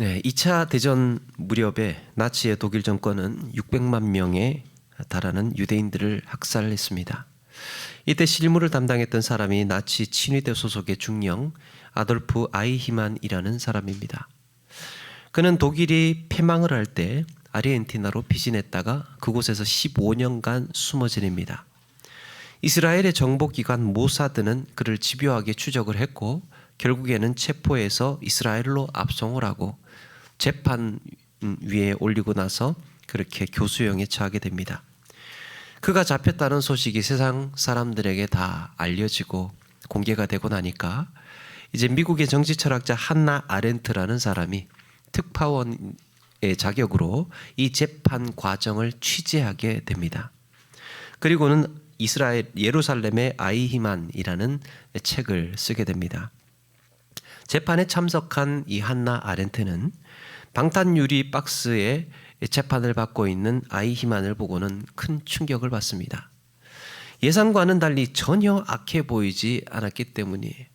네, 2차 대전 무렵에 나치의 독일 정권은 600만 명에 달하는 유대인들을 학살했습니다. 이때 실무를 담당했던 사람이 나치 친위대 소속의 중령 아돌프 아이히만이라는 사람입니다. 그는 독일이 패망을 할 때 아르헨티나로 피신했다가 그곳에서 15년간 숨어 지냅니다. 이스라엘의 정보기관 모사드는 그를 집요하게 추적을 했고 결국에는 체포해서 이스라엘로 압송을 하고 재판 위에 올리고 나서 그렇게 교수형에 처하게 됩니다. 그가 잡혔다는 소식이 세상 사람들에게 다 알려지고 공개가 되고 나니까 이제 미국의 정치 철학자 한나 아렌트라는 사람이 특파원의 자격으로 이 재판 과정을 취재하게 됩니다. 그리고는 이스라엘 예루살렘의 아이히만이라는 책을 쓰게 됩니다. 재판에 참석한 이 한나 아렌트는 방탄 유리 박스에 재판을 받고 있는 아이히만을 보고는 큰 충격을 받습니다. 예상과는 달리 전혀 악해 보이지 않았기 때문이에요.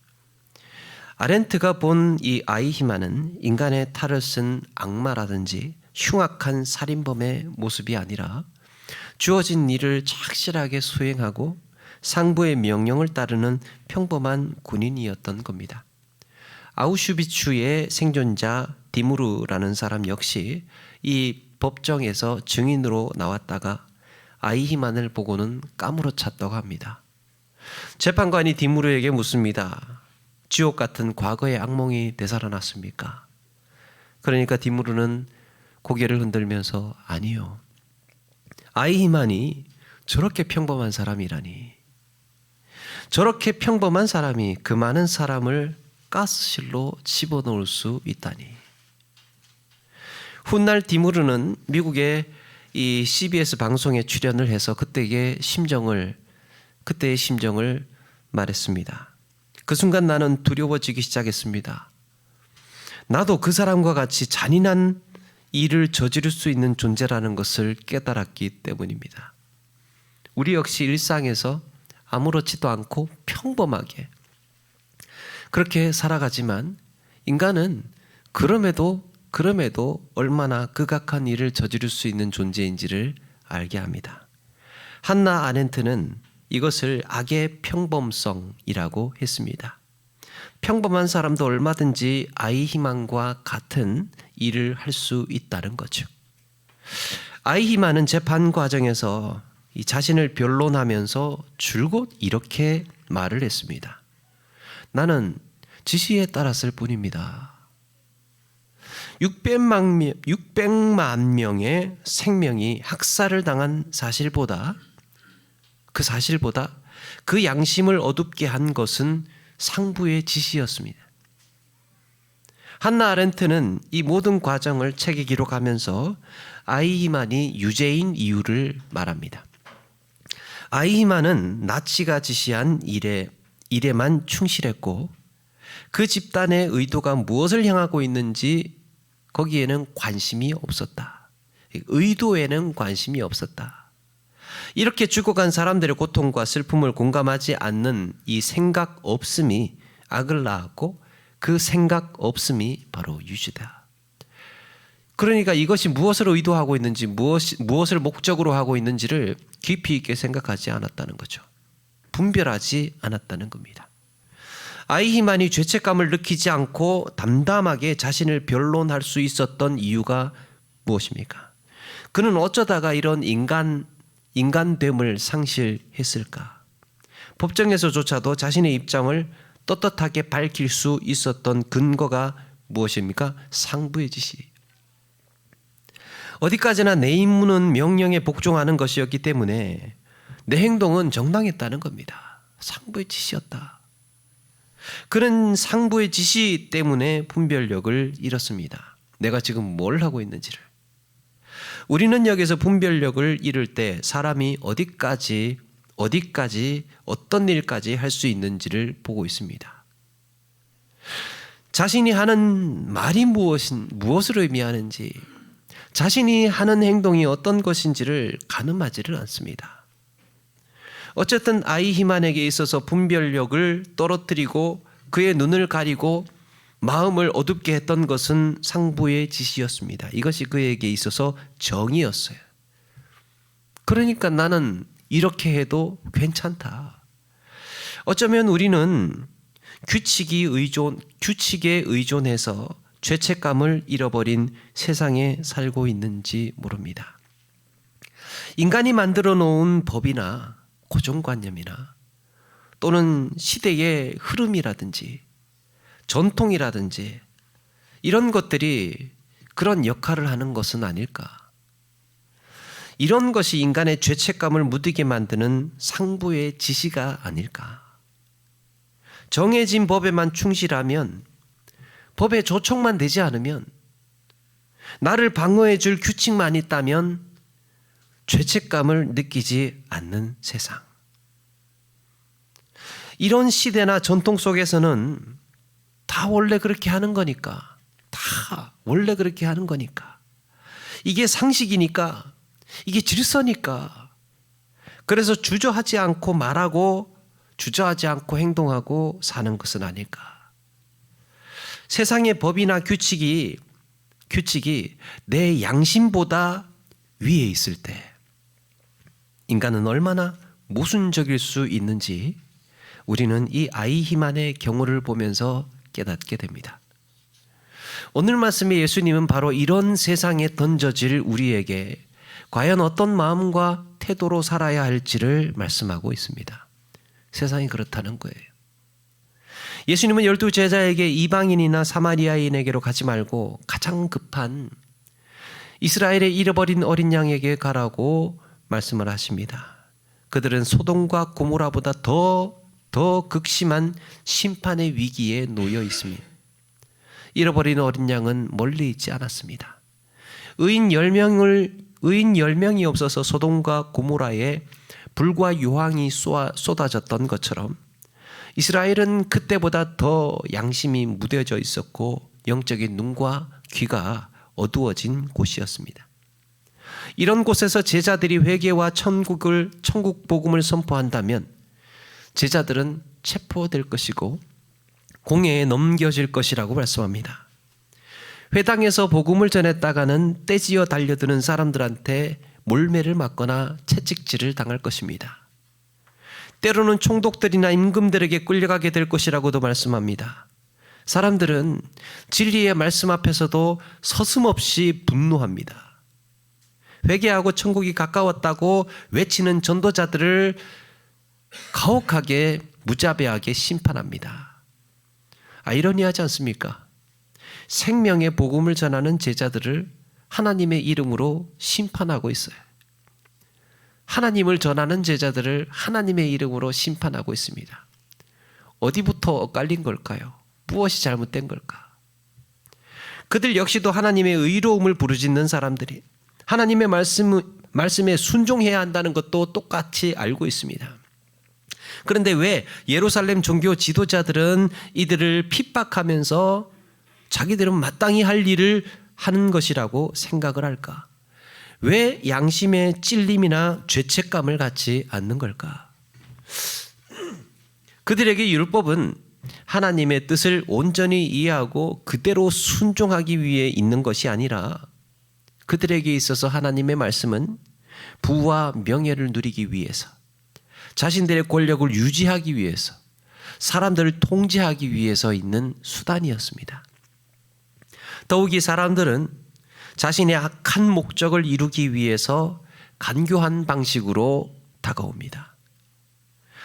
아렌트가 본 이 아이히만은 인간의 탈을 쓴 악마라든지 흉악한 살인범의 모습이 아니라 주어진 일을 착실하게 수행하고 상부의 명령을 따르는 평범한 군인이었던 겁니다. 아우슈비츠의 생존자 디무르라는 사람 역시 이 법정에서 증인으로 나왔다가 아이히만을 보고는 까무러찼다고 합니다. 재판관이 디무르에게 묻습니다. 지옥 같은 과거의 악몽이 되살아났습니까? 그러니까 디무르는 고개를 흔들면서 아니요. 아이히만이 저렇게 평범한 사람이라니. 저렇게 평범한 사람이 그 많은 사람을 가스실로 집어넣을 수 있다니. 훗날 디무르는 미국의 이 CBS 방송에 출연을 해서 그때의 심정을 말했습니다. 그 순간 나는 두려워지기 시작했습니다. 나도 그 사람과 같이 잔인한 일을 저지를 수 있는 존재라는 것을 깨달았기 때문입니다. 우리 역시 일상에서 아무렇지도 않고 평범하게 그렇게 살아가지만 인간은 그럼에도 얼마나 극악한 일을 저지를 수 있는 존재인지를 알게 합니다. 한나 아렌트는 이것을 악의 평범성이라고 했습니다. 평범한 사람도 얼마든지 아이히만과 같은 일을 할 수 있다는 거죠. 아이히만은 재판 과정에서 이 자신을 변론하면서 줄곧 이렇게 말을 했습니다. 나는 지시에 따랐을 뿐입니다. 600만 명의 생명이 학살을 당한 사실보다 그 양심을 어둡게 한 것은 상부의 지시였습니다. 한나 아렌트는 이 모든 과정을 책에 기록하면서 아이히만이 유죄인 이유를 말합니다. 아이히만은 나치가 지시한 일에만 충실했고 그 집단의 의도가 무엇을 향하고 있는지 거기에는 관심이 없었다. 의도에는 관심이 없었다. 이렇게 죽어간 사람들의 고통과 슬픔을 공감하지 않는 이 생각 없음이 악을 낳았고 그 생각 없음이 바로 유죄다. 그러니까 이것이 무엇을 의도하고 있는지 무엇을 목적으로 하고 있는지를 깊이 있게 생각하지 않았다는 거죠. 분별하지 않았다는 겁니다. 아이히만이 죄책감을 느끼지 않고 담담하게 자신을 변론할 수 있었던 이유가 무엇입니까? 그는 어쩌다가 이런 인간됨을 상실했을까? 법정에서조차도 자신의 입장을 떳떳하게 밝힐 수 있었던 근거가 무엇입니까? 상부의 지시. 어디까지나 내 임무는 명령에 복종하는 것이었기 때문에 내 행동은 정당했다는 겁니다. 상부의 지시였다. 그는 상부의 지시 때문에 분별력을 잃었습니다. 내가 지금 뭘 하고 있는지를. 우리는 여기서 분별력을 잃을 때 사람이 어디까지 어떤 일까지 할 수 있는지를 보고 있습니다. 자신이 하는 말이 무엇을 의미하는지, 자신이 하는 행동이 어떤 것인지를 가늠하지를 않습니다. 어쨌든 아이히만에게 있어서 분별력을 떨어뜨리고 그의 눈을 가리고 마음을 어둡게 했던 것은 상부의 지시였습니다. 이것이 그에게 있어서 정의였어요. 그러니까 나는 이렇게 해도 괜찮다. 어쩌면 우리는 규칙에 의존해서 죄책감을 잃어버린 세상에 살고 있는지 모릅니다. 인간이 만들어 놓은 법이나 고정관념이나 또는 시대의 흐름이라든지 전통이라든지 이런 것들이 그런 역할을 하는 것은 아닐까? 이런 것이 인간의 죄책감을 묻게 만드는 상부의 지시가 아닐까? 정해진 법에만 충실하면, 법에 조촉만 되지 않으면, 나를 방어해 줄 규칙만 있다면 죄책감을 느끼지 않는 세상. 이런 시대나 전통 속에서는 다 원래 그렇게 하는 거니까, 다 원래 그렇게 하는 거니까, 이게 상식이니까, 이게 질서니까, 그래서 주저하지 않고 말하고 주저하지 않고 행동하고 사는 것은 아닐까. 세상의 법이나 규칙이 내 양심보다 위에 있을 때 인간은 얼마나 모순적일 수 있는지 우리는 이 아이히만의 경우를 보면서 깨닫게 됩니다. 오늘 말씀에 예수님은 바로 이런 세상에 던져질 우리에게 과연 어떤 마음과 태도로 살아야 할지를 말씀하고 있습니다. 세상이 그렇다는 거예요. 예수님은 12 제자에게 이방인이나 사마리아인에게로 가지 말고 가장 급한 이스라엘의 잃어버린 어린 양에게 가라고 말씀을 하십니다. 그들은 소돔과 고모라보다 더 극심한 심판의 위기에 놓여 있습니다. 잃어버린 어린 양은 멀리 있지 않았습니다. 의인 10명이 없어서 소돔과 고모라에 불과 유황이 쏟아졌던 것처럼 이스라엘은 그때보다 더 양심이 무뎌져 있었고 영적인 눈과 귀가 어두워진 곳이었습니다. 이런 곳에서 제자들이 회개와 천국 복음을 선포한다면 제자들은 체포될 것이고 공회에 넘겨질 것이라고 말씀합니다. 회당에서 복음을 전했다가는 떼지어 달려드는 사람들한테 몰매를 맞거나 채찍질을 당할 것입니다. 때로는 총독들이나 임금들에게 끌려가게 될 것이라고도 말씀합니다. 사람들은 진리의 말씀 앞에서도 서슴없이 분노합니다. 회개하고 천국이 가까웠다고 외치는 전도자들을 가혹하게 무자비하게 심판합니다. 아이러니하지 않습니까? 생명의 복음을 전하는 제자들을 하나님의 이름으로 심판하고 있어요. 하나님을 전하는 제자들을 하나님의 이름으로 심판하고 있습니다. 어디부터 엇갈린 걸까요? 무엇이 잘못된 걸까? 그들 역시도 하나님의 의로움을 부르짖는 사람들이 하나님의 말씀에 순종해야 한다는 것도 똑같이 알고 있습니다. 그런데 왜 예루살렘 종교 지도자들은 이들을 핍박하면서 자기들은 마땅히 할 일을 하는 것이라고 생각을 할까? 왜 양심의 찔림이나 죄책감을 갖지 않는 걸까? 그들에게 율법은 하나님의 뜻을 온전히 이해하고 그대로 순종하기 위해 있는 것이 아니라 그들에게 있어서 하나님의 말씀은 부와 명예를 누리기 위해서, 자신들의 권력을 유지하기 위해서, 사람들을 통제하기 위해서 있는 수단이었습니다. 더욱이 사람들은 자신의 악한 목적을 이루기 위해서 간교한 방식으로 다가옵니다.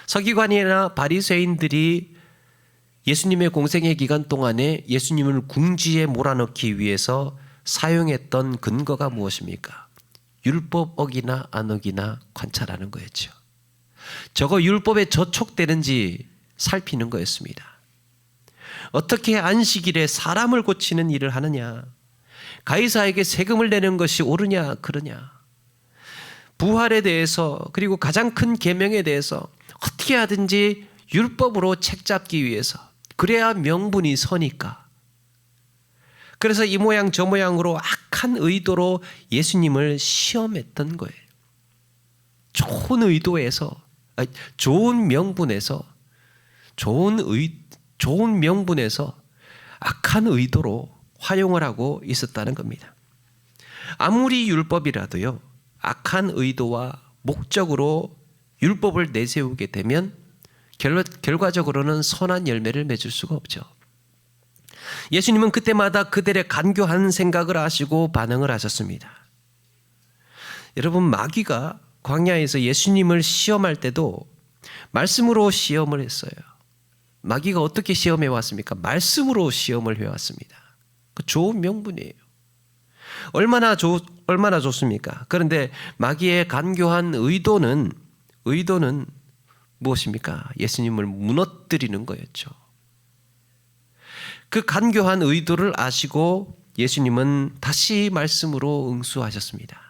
서기관이나 바리새인들이 예수님의 공생의 기간 동안에 예수님을 궁지에 몰아넣기 위해서 사용했던 근거가 무엇입니까? 율법 어기나 안 어기나 관찰하는 거였죠. 저거 율법에 저촉되는지 살피는 거였습니다. 어떻게 안식일에 사람을 고치는 일을 하느냐? 가이사에게 세금을 내는 것이 옳으냐 그러냐? 부활에 대해서 그리고 가장 큰 계명에 대해서 어떻게 하든지 율법으로 책잡기 위해서, 그래야 명분이 서니까. 그래서 이 모양 저 모양으로 악한 의도로 예수님을 시험했던 거예요. 좋은 의도에서, 좋은 명분에서, 좋은 명분에서 악한 의도로 활용을 하고 있었다는 겁니다. 아무리 율법이라도요, 악한 의도와 목적으로 율법을 내세우게 되면 결과적으로는 선한 열매를 맺을 수가 없죠. 예수님은 그때마다 그들의 간교한 생각을 아시고 반응을 하셨습니다. 여러분, 마귀가 광야에서 예수님을 시험할 때도 말씀으로 시험을 했어요. 마귀가 어떻게 시험해 왔습니까? 말씀으로 시험을 해왔습니다. 그 좋은 명분이에요. 얼마나 좋습니까? 그런데 마귀의 간교한 의도는 무엇입니까? 예수님을 무너뜨리는 거였죠. 그 간교한 의도를 아시고 예수님은 다시 말씀으로 응수하셨습니다.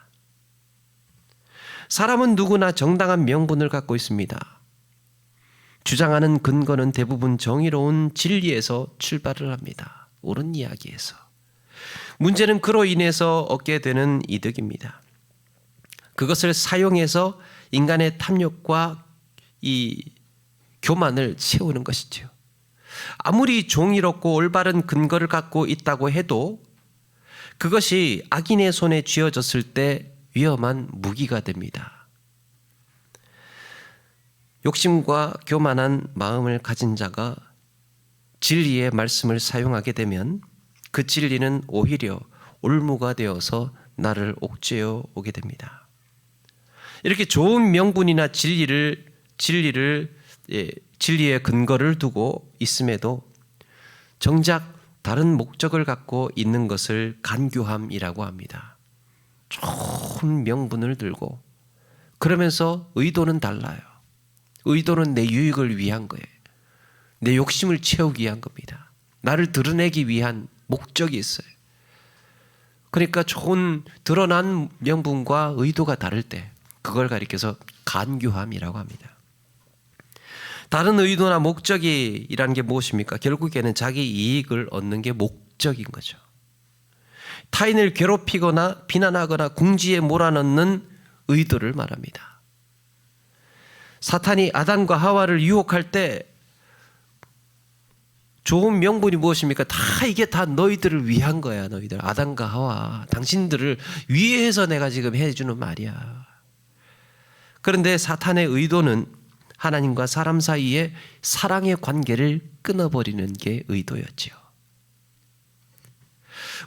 사람은 누구나 정당한 명분을 갖고 있습니다. 주장하는 근거는 대부분 정의로운 진리에서 출발을 합니다. 옳은 이야기에서. 문제는 그로 인해서 얻게 되는 이득입니다. 그것을 사용해서 인간의 탐욕과 이 교만을 채우는 것이죠. 아무리 종이롭고 올바른 근거를 갖고 있다고 해도 그것이 악인의 손에 쥐어졌을 때 위험한 무기가 됩니다. 욕심과 교만한 마음을 가진 자가 진리의 말씀을 사용하게 되면 그 진리는 오히려 올무가 되어서 나를 옥죄어 오게 됩니다. 이렇게 좋은 명분이나 진리의 근거를 두고 있음에도 정작 다른 목적을 갖고 있는 것을 간교함이라고 합니다. 좋은 명분을 들고 그러면서 의도는 달라요. 의도는 내 유익을 위한 거예요. 내 욕심을 채우기 위한 겁니다. 나를 드러내기 위한 목적이 있어요. 그러니까 좋은 드러난 명분과 의도가 다를 때 그걸 가리켜서 간교함이라고 합니다. 다른 의도나 목적이라는 게 무엇입니까? 결국에는 자기 이익을 얻는 게 목적인 거죠. 타인을 괴롭히거나 비난하거나 궁지에 몰아넣는 의도를 말합니다. 사탄이 아담과 하와를 유혹할 때 좋은 명분이 무엇입니까? 이게 다 너희들을 위한 거야. 너희들 아담과 하와 당신들을 위해서 내가 지금 해주는 말이야. 그런데 사탄의 의도는 하나님과 사람 사이에 사랑의 관계를 끊어버리는 게 의도였지요.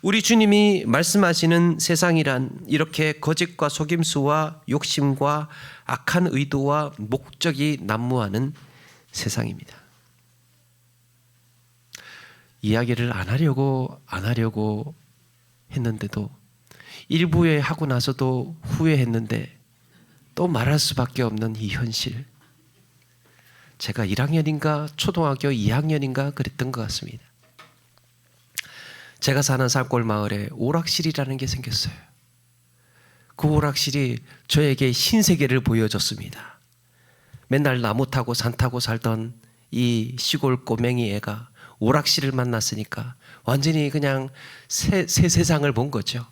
우리 주님이 말씀하시는 세상이란 이렇게 거짓과 속임수와 욕심과 악한 의도와 목적이 난무하는 세상입니다. 이야기를 안 하려고 했는데도 일부에 하고 나서도 후회했는데 또 말할 수밖에 없는 이 현실. 제가 1학년인가 초등학교 2학년인가 그랬던 것 같습니다. 제가 사는 산골 마을에 오락실이라는 게 생겼어요. 그 오락실이 저에게 신세계를 보여줬습니다. 맨날 나무 타고 산 타고 살던 이 시골 꼬맹이 애가 오락실을 만났으니까 완전히 그냥 새 세상을 본 거죠.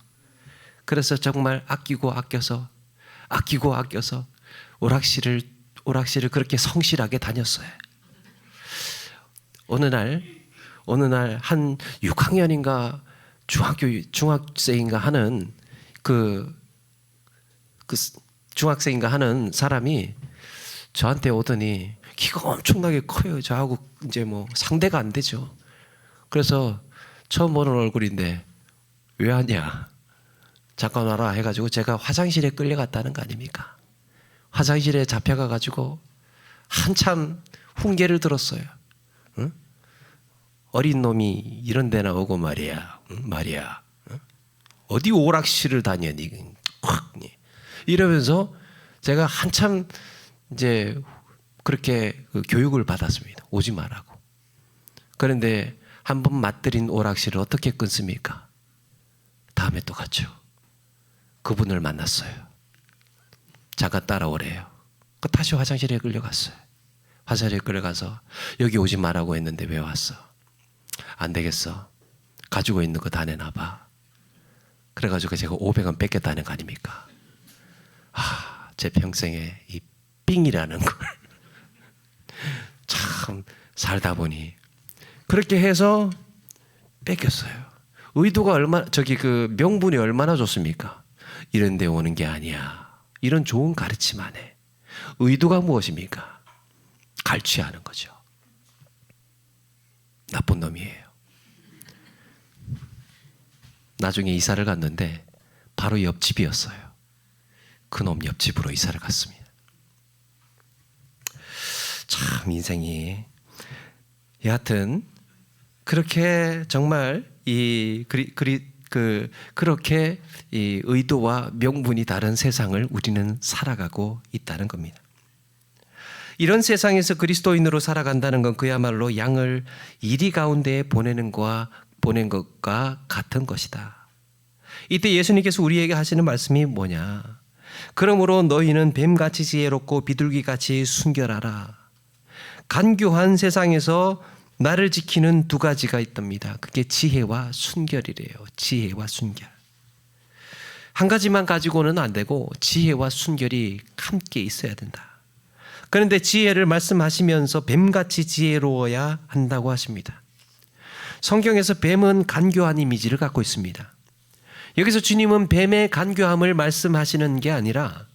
그래서 정말 아끼고 아껴서 오락실을 그렇게 성실하게 다녔어요. 어느 날 한 6학년인가 중학생인가 하는 그 중학생인가 하는 사람이 저한테 오더니 키가 엄청나게 커요. 저하고 이제 뭐 상대가 안 되죠. 그래서 처음 보는 얼굴인데 왜 하냐? 잠깐 와라 해가지고 제가 화장실에 끌려갔다는 거 아닙니까? 화장실에 잡혀가가지고 한참 훈계를 들었어요. 응? 어린 놈이 이런 데나 오고 말이야. 응? 어디 오락실을 다녀니? 이러면서 제가 한참 이제 그렇게 교육을 받았습니다. 오지 말라고. 그런데 한번 맛들인 오락실을 어떻게 끊습니까? 다음에 또 갔죠. 그분을 만났어요. 잠깐 따라오래요. 다시 화장실에 끌려갔어요. 화장실에 끌려가서 여기 오지 말라고 했는데 왜 왔어? 안 되겠어. 가지고 있는 거 다 내놔봐. 그래가지고 제가 500원 뺏겼다는 거 아닙니까? 제 평생에 이 삥이라는 걸 참 살다 보니 그렇게 해서 뺏겼어요. 의도가 그 명분이 얼마나 좋습니까? 이런 데 오는 게 아니야. 이런 좋은 가르침 안에 의도가 무엇입니까? 갈취하는 거죠. 나쁜 놈이에요. 나중에 이사를 갔는데 바로 옆집이었어요. 그놈 옆집으로 이사를 갔습니다. 참 인생이 여하튼 그렇게 정말 그렇게 이 의도와 명분이 다른 세상을 우리는 살아가고 있다는 겁니다. 이런 세상에서 그리스도인으로 살아간다는 건 그야말로 양을 이리 가운데에 보낸 것과 같은 것이다. 이때 예수님께서 우리에게 하시는 말씀이 뭐냐? 그러므로 너희는 뱀같이 지혜롭고 비둘기같이 순결하라. 간교한 세상에서 나를 지키는 두 가지가 있답니다. 그게 지혜와 순결이래요. 지혜와 순결. 한 가지만 가지고는 안 되고 지혜와 순결이 함께 있어야 된다. 그런데 지혜를 말씀하시면서 뱀같이 지혜로워야 한다고 하십니다. 성경에서 뱀은 간교한 이미지를 갖고 있습니다. 여기서 주님은 뱀의 간교함을 말씀하시는 게 아니라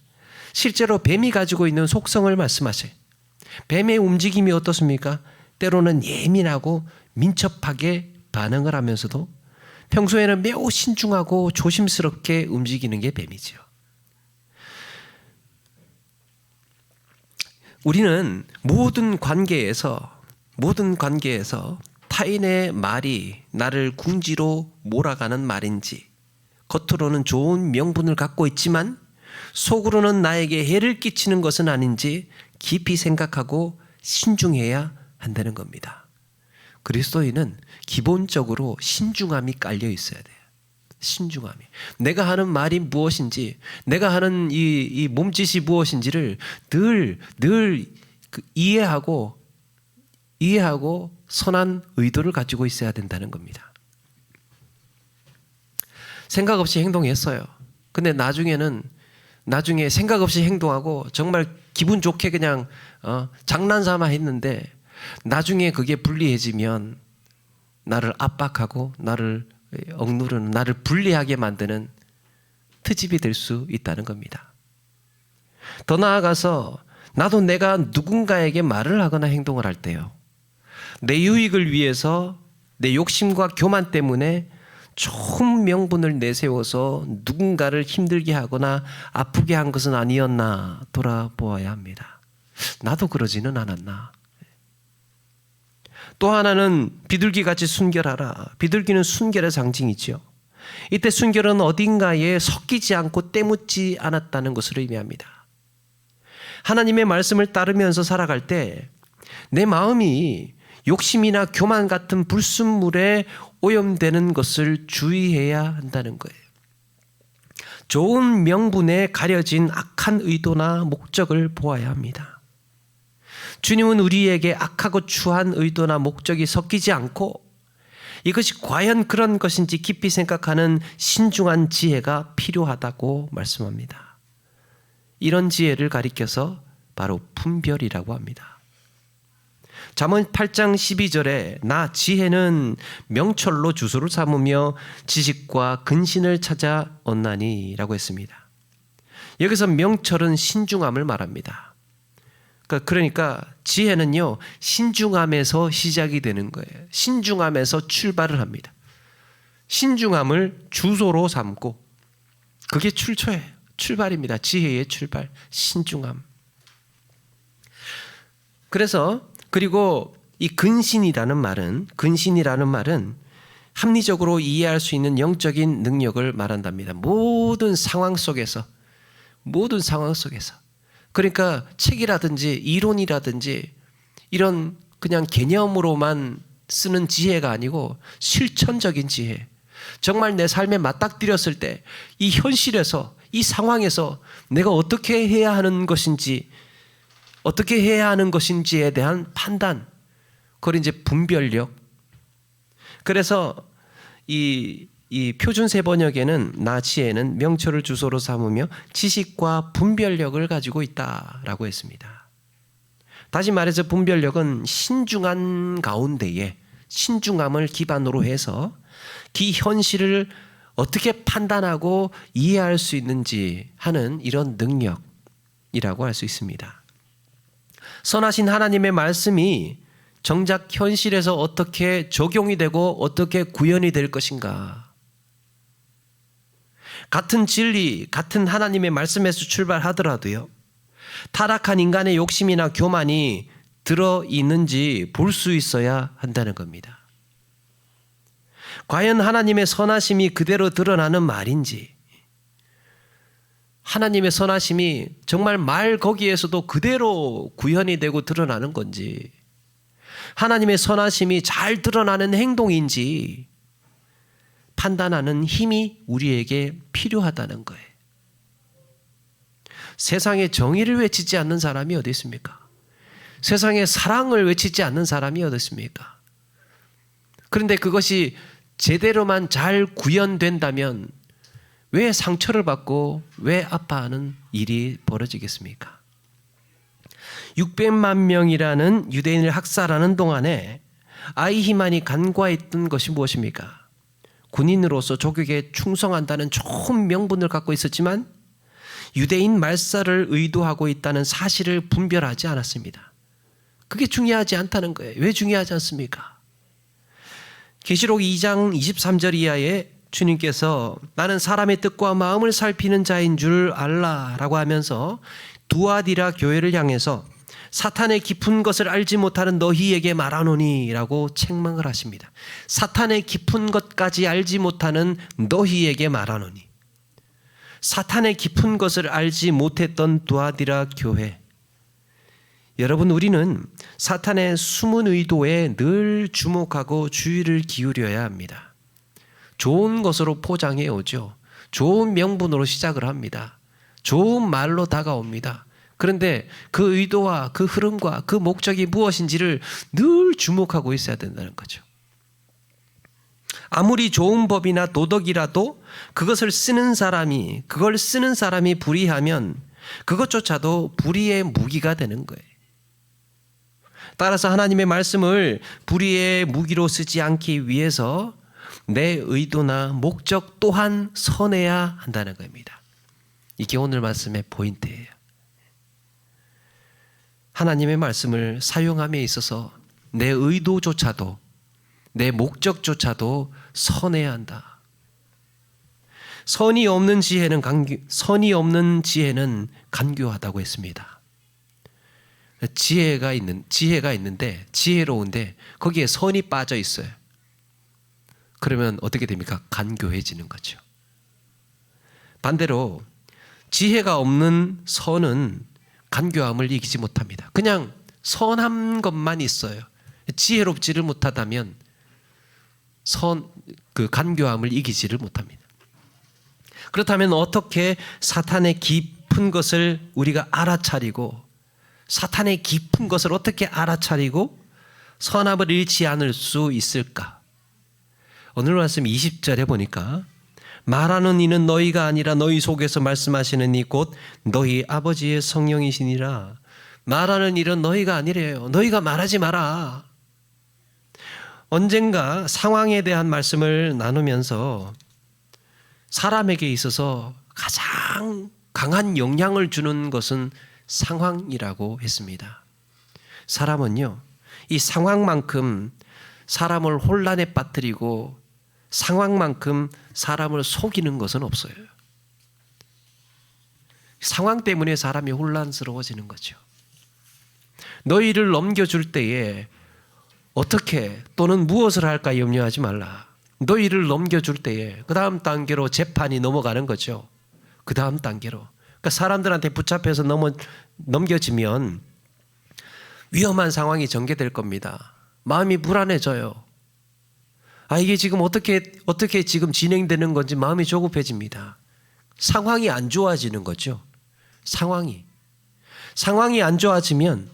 실제로 뱀이 가지고 있는 속성을 말씀하셔요. 뱀의 움직임이 어떻습니까? 때로는 예민하고 민첩하게 반응을 하면서도 평소에는 매우 신중하고 조심스럽게 움직이는 게 뱀이죠. 우리는 모든 관계에서 타인의 말이 나를 궁지로 몰아가는 말인지 겉으로는 좋은 명분을 갖고 있지만 속으로는 나에게 해를 끼치는 것은 아닌지 깊이 생각하고 신중해야 한다는 겁니다. 그리스도인은 기본적으로 신중함이 깔려 있어야 돼요. 신중함이. 내가 하는 말이 무엇인지, 내가 하는 이 몸짓이 무엇인지를 늘 이해하고 선한 의도를 가지고 있어야 된다는 겁니다. 생각 없이 행동했어요. 근데 나중에 생각 없이 행동하고 정말 기분 좋게 그냥 장난삼아 했는데 나중에 그게 불리해지면 나를 압박하고 나를 억누르는, 나를 불리하게 만드는 트집이 될 수 있다는 겁니다. 더 나아가서 나도 내가 누군가에게 말을 하거나 행동을 할 때요, 내 유익을 위해서 내 욕심과 교만 때문에 좋은 명분을 내세워서 누군가를 힘들게 하거나 아프게 한 것은 아니었나 돌아보아야 합니다. 나도 그러지는 않았나. 또 하나는 비둘기같이 순결하라. 비둘기는 순결의 상징이죠. 이때 순결은 어딘가에 섞이지 않고 때묻지 않았다는 것을 의미합니다. 하나님의 말씀을 따르면서 살아갈 때 내 마음이 욕심이나 교만 같은 불순물에 오염되는 것을 주의해야 한다는 거예요. 좋은 명분에 가려진 악한 의도나 목적을 보아야 합니다. 주님은 우리에게 악하고 추한 의도나 목적이 섞이지 않고 이것이 과연 그런 것인지 깊이 생각하는 신중한 지혜가 필요하다고 말씀합니다. 이런 지혜를 가리켜서 바로 분별이라고 합니다. 잠언 8장 12절에 나 지혜는 명철로 주소를 삼으며 지식과 근신을 찾아 얻나니 라고 했습니다. 여기서 명철은 신중함을 말합니다. 그러니까 지혜는요, 신중함에서 시작이 되는 거예요. 신중함에서 출발을 합니다. 신중함을 주소로 삼고 그게 출발입니다. 지혜의 출발, 신중함. 그리고 이 근신이라는 말은 합리적으로 이해할 수 있는 영적인 능력을 말한답니다. 모든 상황 속에서. 그러니까 책이라든지 이론이라든지 이런 그냥 개념으로만 쓰는 지혜가 아니고 실천적인 지혜. 정말 내 삶에 맞닥뜨렸을 때 이 현실에서, 이 상황에서 내가 어떻게 해야 하는 것인지에 대한 판단, 그걸 이제 분별력. 그래서 이 표준세 번역에는 나 지혜는 명철을 주소로 삼으며 지식과 분별력을 가지고 있다라고 했습니다. 다시 말해서 분별력은 신중한 가운데에 신중함을 기반으로 해서 현실을 어떻게 판단하고 이해할 수 있는지 하는 이런 능력이라고 할 수 있습니다. 선하신 하나님의 말씀이 정작 현실에서 어떻게 적용이 되고 어떻게 구현이 될 것인가. 같은 진리, 같은 하나님의 말씀에서 출발하더라도요, 타락한 인간의 욕심이나 교만이 들어있는지 볼 수 있어야 한다는 겁니다. 과연 하나님의 선하심이 그대로 드러나는 말인지, 하나님의 선하심이 정말 말 거기에서도 그대로 구현이 되고 드러나는 건지, 하나님의 선하심이 잘 드러나는 행동인지 판단하는 힘이 우리에게 필요하다는 거예요. 세상에 정의를 외치지 않는 사람이 어디 있습니까? 세상에 사랑을 외치지 않는 사람이 어디 있습니까? 그런데 그것이 제대로만 잘 구현된다면 왜 상처를 받고 왜 아파하는 일이 벌어지겠습니까? 600만 명이라는 유대인을 학살하는 동안에 아히만이 간과했던 것이 무엇입니까? 군인으로서 조국에 충성한다는 좋은 명분을 갖고 있었지만 유대인 말살을 의도하고 있다는 사실을 분별하지 않았습니다. 그게 중요하지 않다는 거예요. 왜 중요하지 않습니까? 계시록 2장 23절 이하에 주님께서 나는 사람의 뜻과 마음을 살피는 자인 줄 알라라고 하면서 두아디라 교회를 향해서 사탄의 깊은 것을 알지 못하는 너희에게 말하노니 라고 책망을 하십니다. 사탄의 깊은 것까지 알지 못하는 너희에게 말하노니. 사탄의 깊은 것을 알지 못했던 두아디라 교회. 여러분, 우리는 사탄의 숨은 의도에 늘 주목하고 주의를 기울여야 합니다. 좋은 것으로 포장해 오죠. 좋은 명분으로 시작을 합니다. 좋은 말로 다가옵니다. 그런데 그 의도와 그 흐름과 그 목적이 무엇인지를 늘 주목하고 있어야 된다는 거죠. 아무리 좋은 법이나 도덕이라도 그걸 쓰는 사람이 불의하면 그것조차도 불의의 무기가 되는 거예요. 따라서 하나님의 말씀을 불의의 무기로 쓰지 않기 위해서 내 의도나 목적 또한 선해야 한다는 겁니다. 이게 오늘 말씀의 포인트예요. 하나님의 말씀을 사용함에 있어서 내 의도조차도 내 목적조차도 선해야 한다. 선이 없는 지혜는 간교하다고 했습니다. 지혜가 있는데 지혜로운데 거기에 선이 빠져 있어요. 그러면 어떻게 됩니까? 간교해지는 거죠. 반대로 지혜가 없는 선은 간교함을 이기지 못합니다. 그냥 선한 것만 있어요. 지혜롭지를 못하다면 간교함을 이기지를 못합니다. 그렇다면 어떻게 사탄의 깊은 것을 우리가 알아차리고 사탄의 깊은 것을 어떻게 알아차리고 선함을 잃지 않을 수 있을까? 오늘 말씀 20절에 보니까 말하는 이는 너희가 아니라 너희 속에서 말씀하시는 이 곧 너희 아버지의 성령이시니라. 말하는 일은 너희가 아니래요. 너희가 말하지 마라. 언젠가 상황에 대한 말씀을 나누면서 사람에게 있어서 가장 강한 영향을 주는 것은 상황이라고 했습니다. 사람은요, 이 상황만큼 사람을 혼란에 빠뜨리고 상황만큼 사람을 속이는 것은 없어요. 상황 때문에 사람이 혼란스러워지는 거죠. 너희를 넘겨줄 때에 어떻게 또는 무엇을 할까 염려하지 말라. 너희를 넘겨줄 때에 그 다음 단계로 재판이 넘어가는 거죠. 그 다음 단계로. 그러니까 사람들한테 붙잡혀서 넘겨지면 위험한 상황이 전개될 겁니다. 마음이 불안해져요. 이게 지금 어떻게 지금 진행되는 건지 마음이 조급해집니다. 상황이 안 좋아지는 거죠. 상황이 안 좋아지면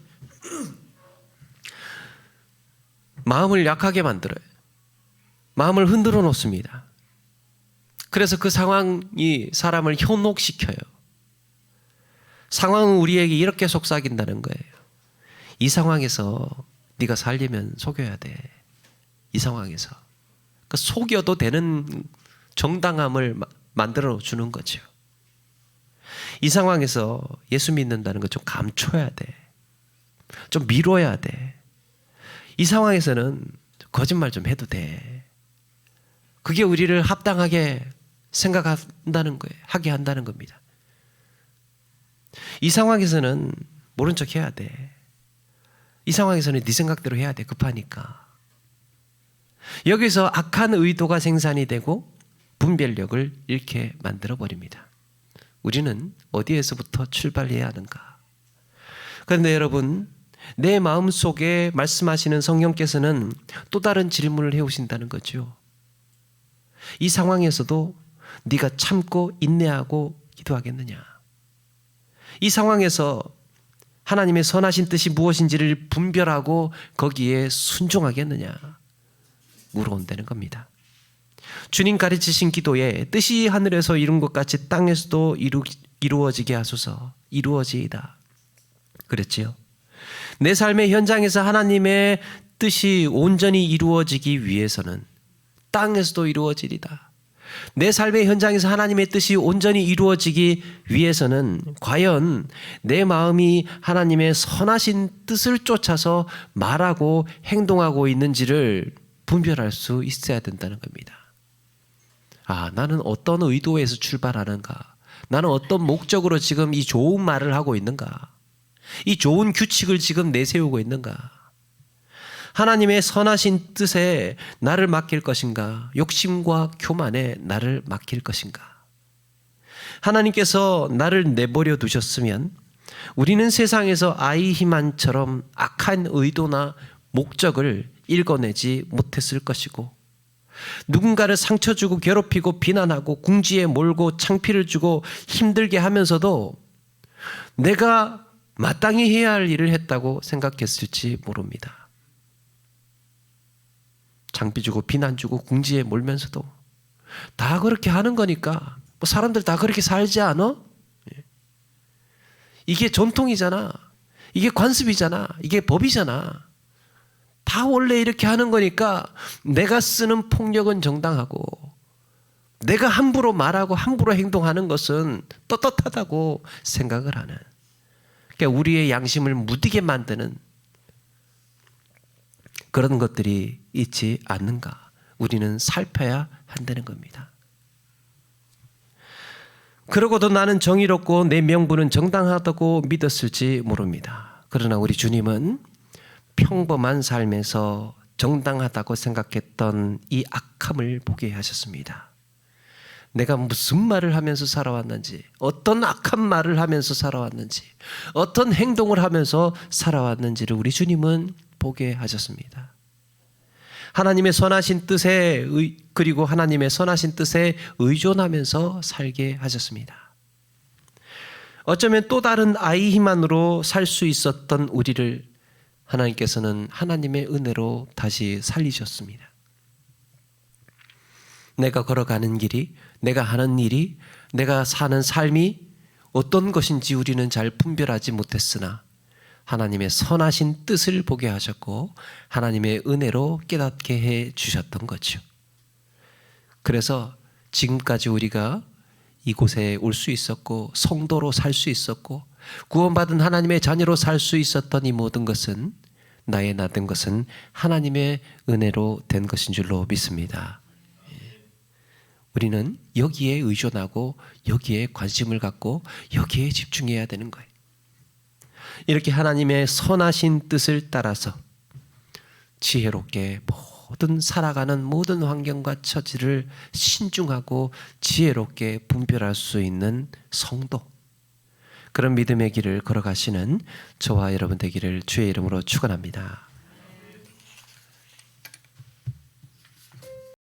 마음을 약하게 만들어요. 마음을 흔들어 놓습니다. 그래서 그 상황이 사람을 현혹시켜요. 상황은 우리에게 이렇게 속삭인다는 거예요. 이 상황에서 네가 살려면 속여야 돼. 이 상황에서. 그 속여도 되는 정당함을 만들어 주는 거죠. 이 상황에서 예수 믿는다는 거 좀 감춰야 돼. 좀 미뤄야 돼. 이 상황에서는 거짓말 좀 해도 돼. 그게 우리를 합당하게 생각한다는 거예요. 하게 한다는 겁니다. 이 상황에서는 모른 척 해야 돼. 이 상황에서는 네 생각대로 해야 돼. 급하니까. 여기서 악한 의도가 생산이 되고 분별력을 잃게 만들어 버립니다. 우리는 어디에서부터 출발해야 하는가? 그런데 여러분, 내 마음속에 말씀하시는 성령께서는 또 다른 질문을 해오신다는 거죠. 이 상황에서도 네가 참고 인내하고 기도하겠느냐? 이 상황에서 하나님의 선하신 뜻이 무엇인지를 분별하고 거기에 순종하겠느냐? 물어온다는 겁니다. 주님 가르치신 기도에 뜻이 하늘에서 이룬 것 같이 땅에서도 이루어지게 하소서. 이루어지이다 그랬지요. 내 삶의 현장에서 하나님의 뜻이 온전히 이루어지기 위해서는 땅에서도 이루어지리다. 내 삶의 현장에서 하나님의 뜻이 온전히 이루어지기 위해서는 과연 내 마음이 하나님의 선하신 뜻을 쫓아서 말하고 행동하고 있는지를 분별할 수 있어야 된다는 겁니다. 아, 나는 어떤 의도에서 출발하는가? 나는 어떤 목적으로 지금 이 좋은 말을 하고 있는가? 이 좋은 규칙을 지금 내세우고 있는가? 하나님의 선하신 뜻에 나를 맡길 것인가? 욕심과 교만에 나를 맡길 것인가? 하나님께서 나를 내버려 두셨으면 우리는 세상에서 아이히만처럼 악한 의도나 목적을 읽어내지 못했을 것이고, 누군가를 상처 주고 괴롭히고 비난하고 궁지에 몰고 창피를 주고 힘들게 하면서도 내가 마땅히 해야 할 일을 했다고 생각했을지 모릅니다. 창피 주고 비난 주고 궁지에 몰면서도 다 그렇게 하는 거니까, 뭐 사람들 다 그렇게 살지 않아? 이게 전통이잖아. 이게 관습이잖아. 이게 법이잖아. 다 원래 이렇게 하는 거니까 내가 쓰는 폭력은 정당하고 내가 함부로 말하고 함부로 행동하는 것은 떳떳하다고 생각을 하는, 그러니까 우리의 양심을 무디게 만드는 그런 것들이 있지 않는가? 우리는 살펴야 한다는 겁니다. 그러고도 나는 정의롭고 내 명분은 정당하다고 믿었을지 모릅니다. 그러나 우리 주님은 평범한 삶에서 정당하다고 생각했던 이 악함을 보게 하셨습니다. 내가 무슨 말을 하면서 살아왔는지, 어떤 악한 말을 하면서 살아왔는지, 어떤 행동을 하면서 살아왔는지를 우리 주님은 보게 하셨습니다. 하나님의 선하신 뜻에 그리고 하나님의 선하신 뜻에 의존하면서 살게 하셨습니다. 어쩌면 또 다른 아이히만으로 살 수 있었던 우리를 하나님께서는 하나님의 은혜로 다시 살리셨습니다. 내가 걸어가는 길이, 내가 하는 일이, 내가 사는 삶이 어떤 것인지 우리는 잘 분별하지 못했으나 하나님의 선하신 뜻을 보게 하셨고 하나님의 은혜로 깨닫게 해 주셨던 거죠. 그래서 지금까지 우리가 이곳에 올 수 있었고 성도로 살 수 있었고 구원받은 하나님의 자녀로 살 수 있었던 이 모든 것은, 나의 나된 것은 하나님의 은혜로 된 것인 줄로 믿습니다. 우리는 여기에 의존하고 여기에 관심을 갖고 여기에 집중해야 되는 거예요. 이렇게 하나님의 선하신 뜻을 따라서 지혜롭게 모든 살아가는 모든 환경과 처지를 신중하고 지혜롭게 분별할 수 있는 성도, 그런 믿음의 길을 걸어가시는 저와 여러분 되기를 주의 이름으로 축원합니다.